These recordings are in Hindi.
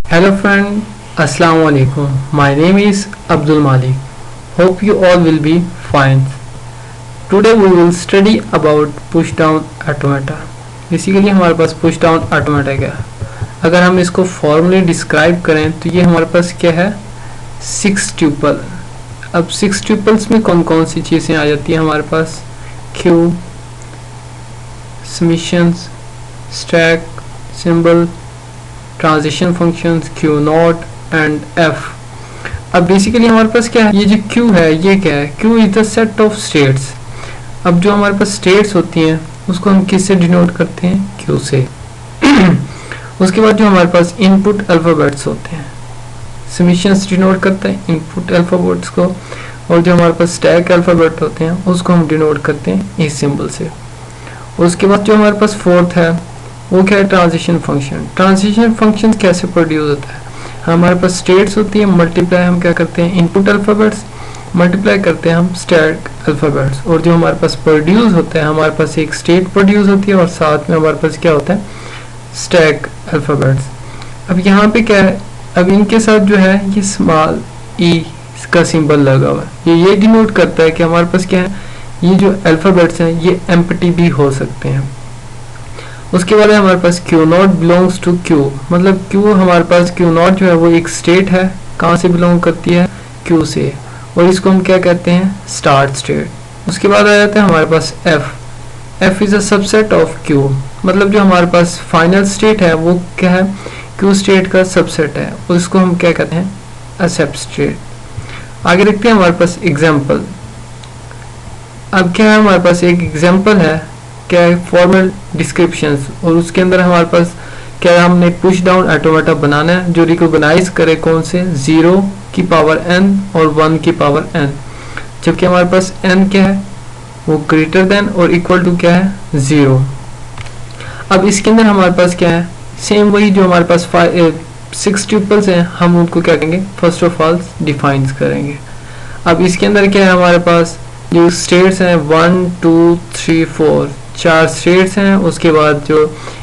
Hello friend, Assalamu alaikum. My name is Abdul Malik. Hope you all will be fine. Today we will study about push down automata. Basically हमारे पास पुश डाउन ऑटोमेटा क्या है। अगर हम इसको फॉर्मली डिस्क्राइब करें तो ये हमारे पास क्या है, 6 ट्यूपल। अब 6 ट्यूपल्स में कौन कौन सी चीज़ें आ जाती है हमारे पास, क्यू, समिशंस, stack, symbol, transition functions, Q naught and F. अब बेसिकली हमारे पास क्या है, ये जो क्यू है ये क्या है, Q is the set of states. अब जो हमारे पास स्टेट्स होती हैं उसको हम किससे डिनोट करते हैं, क्यू से। उसके बाद जो हमारे पास इनपुट अल्फाबेट्स होते हैं, समिशंस डिनोट करते हैं इनपुट अल्फाबेट्स को, और जो हमारे पास स्टैक अल्फाबेट होते हैं उसको हम डिनोट करते हैं इस सिंबल से। उसके बाद जो हमारे पास फोर्थ है वो क्या है, ट्रांजिशन फंक्शन। ट्रांजिशन फंक्शन कैसे प्रोड्यूस होता है, हमारे पास स्टेट्स होती है, मल्टीप्लाई हम क्या करते हैं इनपुट अल्फाबेट्स, मल्टीप्लाई करते हैं हम स्टैक अल्फाबेट्स, और जो हमारे पास प्रोड्यूस होता है हमारे पास एक स्टेट प्रोड्यूस होती है और साथ में हमारे पास क्या होता है, स्टैक अल्फाबेट्स। अब यहाँ पे क्या है, अब इनके साथ जो है ये स्मॉल ई का सिंबल लगा हुआ है, ये डिनोट करता है कि हमारे पास क्या है, ये जो अल्फाबेट्स हैं ये एम्प्टी भी हो सकते हैं। उसके बाद हमारे पास Q naught belongs to Q, मतलब क्यू हमारे पास क्यू नॉट जो है वो एक स्टेट है, कहाँ से बिलोंग करती है, क्यू से, और इसको हम क्या कहते हैं, स्टार्ट स्टेट। उसके बाद आ जाता है हमारे पास F. F is a subset of Q, मतलब जो हमारे पास फाइनल स्टेट है वो क्या है, क्यू स्टेट का सबसेट है, और इसको हम क्या कहते हैं, एक्सेप्ट स्टेट। आगे देखते हैं हमारे पास एग्जाम्पल। अब क्या है, हमारे पास एक एग्जाम्पल है क्या है, फॉर्मल डिस्क्रिप्शंस, और उसके अंदर हमारे पास क्या, हमने पुश डाउन ऑटोमेटा बनाना है जो रिकॉग्नाइज करे कौन से, 0 की पावर n और 1 की पावर n, जबकि हमारे पास n क्या है वो ग्रेटर देन और इक्वल टू क्या है, 0। अब इसके अंदर हमारे पास क्या है, सेम वही जो हमारे पास 6 ट्यूपल्स हैं, हम उनको क्या करेंगे, फर्स्ट ऑफ ऑल डिफाइन करेंगे। अब इसके अंदर क्या है, हमारे पास जो स्टेट्स हैं 1 2 3 4 4 स्टेट्स हैं। उसके बाद जो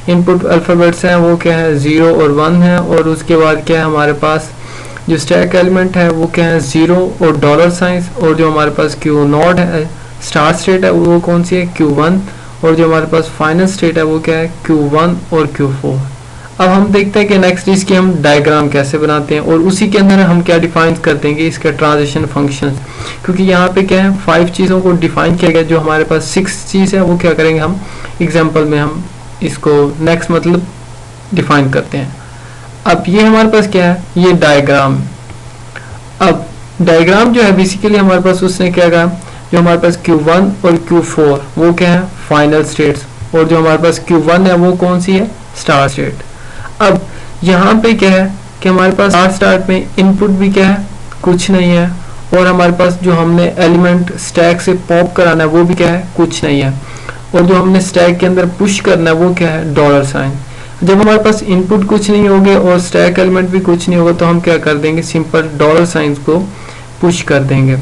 इनपुट अल्फ़ाबेट्स हैं वो क्या है, 0 और 1 है, और उसके बाद क्या है हमारे पास जो स्टैक एलिमेंट है वो क्या है, 0 और डॉलर साइंस, और जो हमारे पास क्यू नॉट है स्टार्ट स्टेट है वो कौन सी है, Q1, और जो हमारे पास फाइनल स्टेट है वो क्या है, Q1 और Q4। अब हम देखते हैं कि नेक्स्ट इसकी हम डायग्राम कैसे बनाते हैं, और उसी के अंदर हम क्या डिफाइन कर देंगे, इसका ट्रांजिशन फंक्शंस, क्योंकि यहाँ पे क्या है 5 चीज़ों को डिफाइन किया गया, जो हमारे पास 6 चीज़ है वो क्या करेंगे हम एग्जाम्पल में हम इसको नेक्स्ट मतलब डिफाइन करते हैं। अब ये हमारे पास क्या है, ये डायग्राम। अब डायग्राम जो है बेसिकली हमारे पास उसने क्या कहा, जो हमारे पास Q1 और Q4 वो क्या है फाइनल स्टेट्स, और जो हमारे पास Q1 है वो कौन सी है, स्टार्ट स्टेट। अब यहाँ पे क्या है कि हमारे पास स्टार्ट में इनपुट भी क्या है, कुछ नहीं है, और हमारे पास जो हमने एलिमेंट स्टैक से पॉप कराना है वो भी क्या है, कुछ नहीं है, और जो हमने स्टैक के अंदर पुश करना है वो क्या है, डॉलर साइन। जब हमारे पास इनपुट कुछ नहीं होंगे और स्टैक एलिमेंट भी कुछ नहीं होगा तो हम क्या कर देंगे, सिंपल डॉलर साइन को पुश कर देंगे।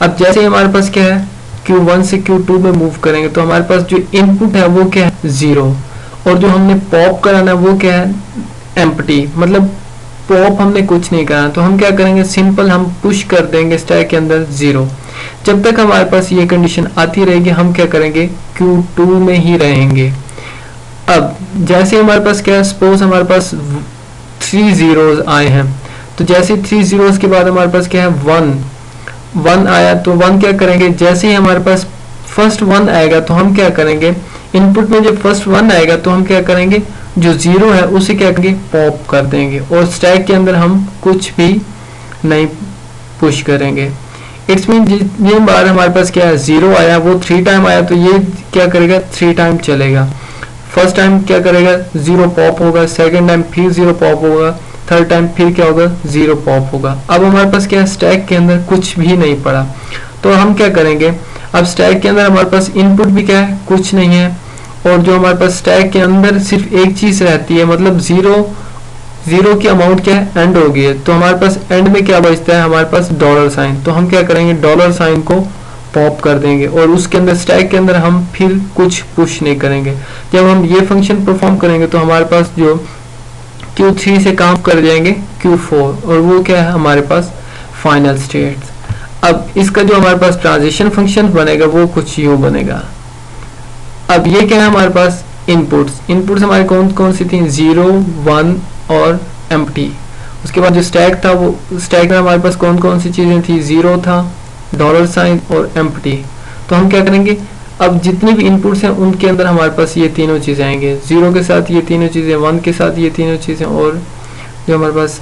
अब जैसे हमारे पास क्या है, Q1 से Q2 में मूव करेंगे तो हमारे पास जो इनपुट है वो क्या है, 0, और जो हमने पॉप कराना है वो क्या है, एम्प्टी, मतलब पॉप हमने कुछ नहीं कराना, तो हम क्या करेंगे, सिंपल हम पुश कर देंगे स्टैक के अंदर 0। जब तक हमारे पास ये कंडीशन आती रहेगी हम क्या करेंगे, Q2 में ही रहेंगे। अब जैसे हमारे पास क्या है, सपोज हमारे पास 3 zeros आए हैं, तो जैसे 3 zeros के बाद हमारे पास क्या है, 1 आया, तो 1 क्या करेंगे, जैसे ही हमारे पास फर्स्ट 1 आएगा तो हम क्या करेंगे, इनपुट में जब फर्स्ट 1 आएगा तो हम क्या करेंगे, जो 0 है उसे क्या करेंगे, पॉप कर देंगे, और स्टैक के अंदर हम कुछ भी नहीं पुश करेंगे। इट्स मीन जितनी बार हमारे पास क्या है 0 आया वो 3 टाइम आया, तो ये क्या करेगा, 3 टाइम चलेगा। फर्स्ट टाइम क्या करेगा, 0 पॉप होगा, सेकेंड टाइम फिर 0 पॉप होगा, थर्ड टाइम फिर क्या होगा, 0 पॉप होगा। अब हमारे पास क्या है, स्टैक के अंदर कुछ भी नहीं पड़ा, तो हम क्या करेंगे, अब स्टैक के अंदर हमारे पास इनपुट भी क्या है, कुछ नहीं है, और जो हमारे पास स्टैक के अंदर सिर्फ एक चीज रहती है, मतलब 0 की अमाउंट क्या है, एंड हो गई है, तो हमारे पास एंड में क्या बचता है, हमारे पास डॉलर साइन, तो हम क्या करेंगे, डॉलर साइन को पॉप कर देंगे, और उसके अंदर स्टैक के अंदर हम फिर कुछ पुश नहीं करेंगे। जब हम ये फंक्शन परफॉर्म करेंगे तो हमारे पास जो Q3 से काम कर जाएंगे Q4 और वो क्या है हमारे पास फाइनल स्टेट। अब इसका जो हमारे पास ट्रांजिशन फंक्शन बनेगा वो कुछ यूं बनेगा। अब ये क्या है हमारे पास इनपुट्स हमारे कौन कौन सी थी 0 1 और एम्प्टी। उसके बाद जो स्टैक था वो स्टैक में हमारे पास कौन कौन सी चीजें थी 0 था, $साइन और एम्प्टी। तो हम क्या करेंगे अब जितनी भी इनपुट्स हैं उनके अंदर हमारे पास ये तीनों चीजें आएंगे, 0 के साथ ये तीनों चीजें, 1 के साथ ये तीनों चीजें और जो हमारे पास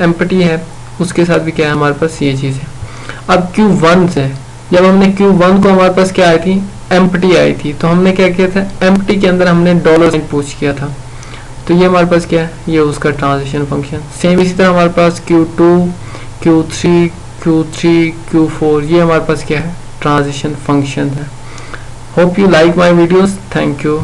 एम्प्टी है उसके साथ भी क्या है हमारे पास ये चीजें। अब Q1 से जब हमने Q1 को हमारे पास क्या आई थी एम्प्टी आई थी तो हमने क्या किया था एम्प्टी के अंदर हमने $साइन पुश किया था। तो ये हमारे पास क्या है ये उसका ट्रांजिशन फंक्शन। सेम इसी तरह हमारे पास Q2 Q3 Q4 ये हमारे पास क्या है ट्रांजिशन फंक्शन है। Hope you like my videos, thank you.